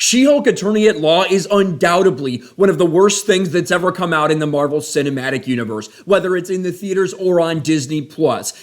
She-Hulk Attorney at Law is undoubtedly one of the worst things that's ever come out in the Marvel Cinematic Universe, whether it's in the theaters or on Disney+.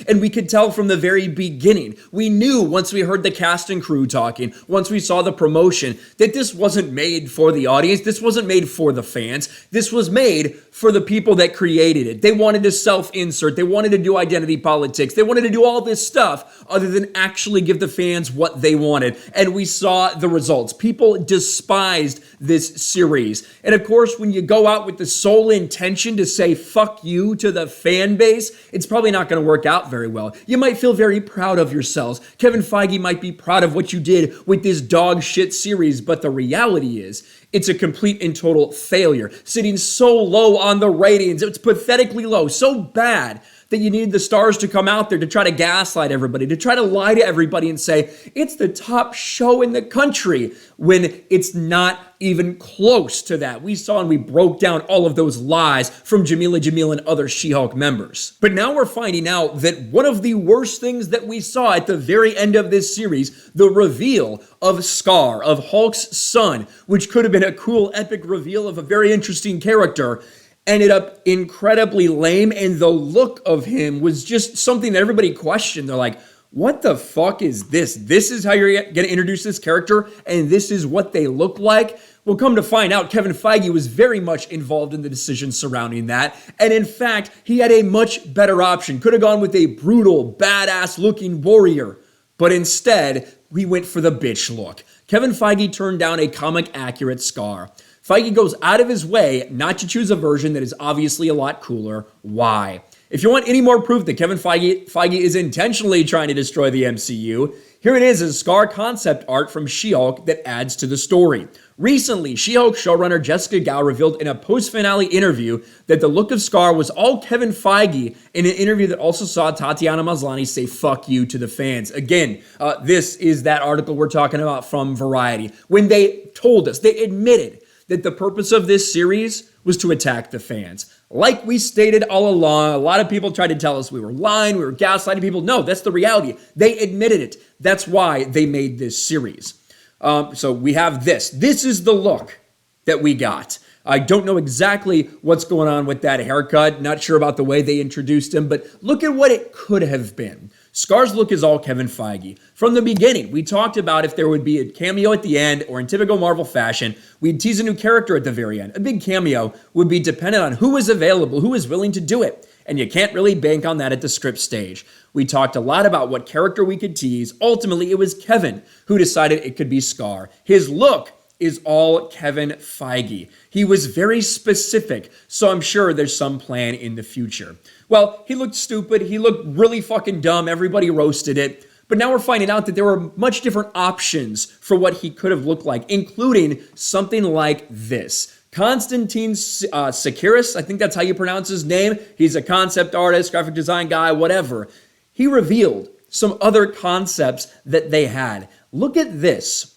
And we could tell from the very beginning, we knew once we heard the cast and crew talking, once we saw the promotion, that this wasn't made for the audience, this wasn't made for the fans, this was made for the people that created it. They wanted to self-insert, they wanted to do identity politics, they wanted to do all this stuff other than actually give the fans what they wanted. And we saw the results. People despised this series. And of course, when you go out with the sole intention to say fuck you to the fan base, it's probably not going to work out very well. You might feel very proud of yourselves. Kevin Feige might be proud of what you did with this dog shit series, but the reality is, it's a complete and total failure, sitting so low on the ratings. It's pathetically low, so bad that you needed the stars to come out there to try to gaslight everybody, to try to lie to everybody and say, it's the top show in the country, when it's not even close to that. We saw and we broke down all of those lies from Jamila Jamil and other She-Hulk members. But now we're finding out that one of the worst things that we saw at the very end of this series, the reveal of Scar, of Hulk's son, which could have been a cool, epic reveal of a very interesting character, ended up incredibly lame, and the look of him was just something that everybody questioned. They're like, what the fuck is this? This is how you're going to introduce this character, and this is what they look like? Well, come to find out, Kevin Feige was very much involved in the decisions surrounding that, and in fact, he had a much better option. Could have gone with a brutal, badass-looking warrior, but instead, we went for the bitch look. Kevin Feige turned down a comic-accurate Scar. Feige goes out of his way not to choose a version that is obviously a lot cooler. Why? If you want any more proof that Kevin Feige is intentionally trying to destroy the MCU, here it is as Scar concept art from She-Hulk that adds to the story. Recently, She-Hulk showrunner Jessica Gao revealed in a post-finale interview that the look of Scar was all Kevin Feige, in an interview that also saw Tatiana Maslany say fuck you to the fans. Again, this is that article we're talking about from Variety. When they told us, they admitted that the purpose of this series was to attack the fans. Like we stated all along, a lot of people tried to tell us we were lying, we were gaslighting people. No, that's the reality. They admitted it. That's why they made this series. So we have this. This is the look that we got. I don't know exactly what's going on with that haircut. Not sure about the way they introduced him, but look at what it could have been. Scar's look is all Kevin Feige. From the beginning, we talked about if there would be a cameo at the end, or in typical Marvel fashion, we'd tease a new character at the very end. A big cameo would be dependent on who was available, who was willing to do it. And you can't really bank on that at the script stage. We talked a lot about what character we could tease. Ultimately, it was Kevin who decided it could be Scar. His look is all Kevin Feige. He was very specific, so I'm sure there's some plan in the future. Well, he looked stupid, he looked really fucking dumb, everybody roasted it, but now we're finding out that there were much different options for what he could have looked like, including something like this. Konstantin Sakiris, I think that's how you pronounce his name. He's a concept artist, graphic design guy, whatever. He revealed some other concepts that they had. Look at this.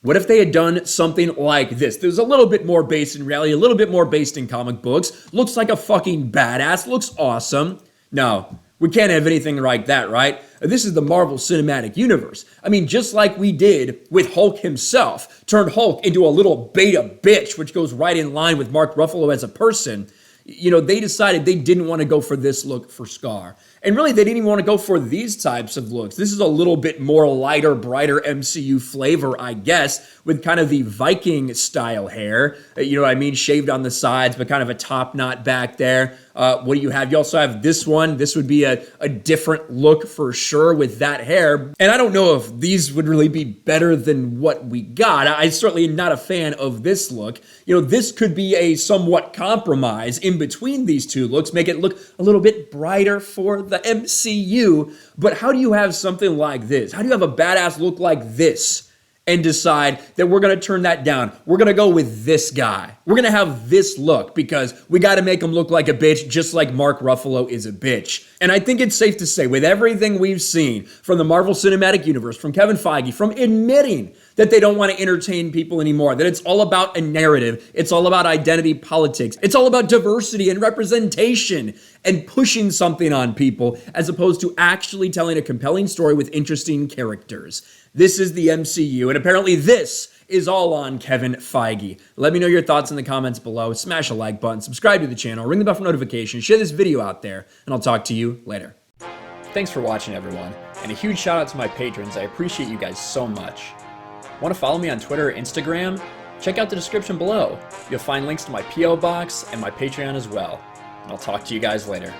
What if they had done something like this? There's a little bit more based in reality, a little bit more based in comic books. Looks like a fucking badass, looks awesome. No, we can't have anything like that, right? This is the Marvel Cinematic Universe. I mean, just like we did with Hulk himself, turned Hulk into a little beta bitch, which goes right in line with Mark Ruffalo as a person. You know, they decided they didn't want to go for this look for Scar. And really, they didn't even want to go for these types of looks. This is a little bit more lighter, brighter MCU flavor, I guess, with kind of the Viking style hair. You know what I mean? Shaved on the sides, but kind of a top knot back there. What do you have? You also have this one. This would be a different look for sure with that hair. And I don't know if these would really be better than what we got. I certainly am not a fan of this look. You know, this could be a somewhat compromise in between these two looks, make it look a little bit brighter for the MCU. But how do you have something like this? How do you have a badass look like this and decide that we're going to turn that down? We're going to go with this guy. We're going to have this look because we got to make him look like a bitch, just like Mark Ruffalo is a bitch. And I think it's safe to say, with everything we've seen from the Marvel Cinematic Universe, from Kevin Feige, from admitting that they don't want to entertain people anymore, that it's all about a narrative, it's all about identity politics, it's all about diversity and representation and pushing something on people as opposed to actually telling a compelling story with interesting characters. This is the MCU, and apparently this is all on Kevin Feige. Let me know your thoughts in the comments below. Smash a like button, subscribe to the channel, ring the bell for notifications, share this video out there, and I'll talk to you later. Thanks for watching, everyone, and a huge shout out to my patrons. I appreciate you guys so much. Want to follow me on Twitter or Instagram? Check out the description below. You'll find links to my P.O. box and my Patreon as well. And I'll talk to you guys later.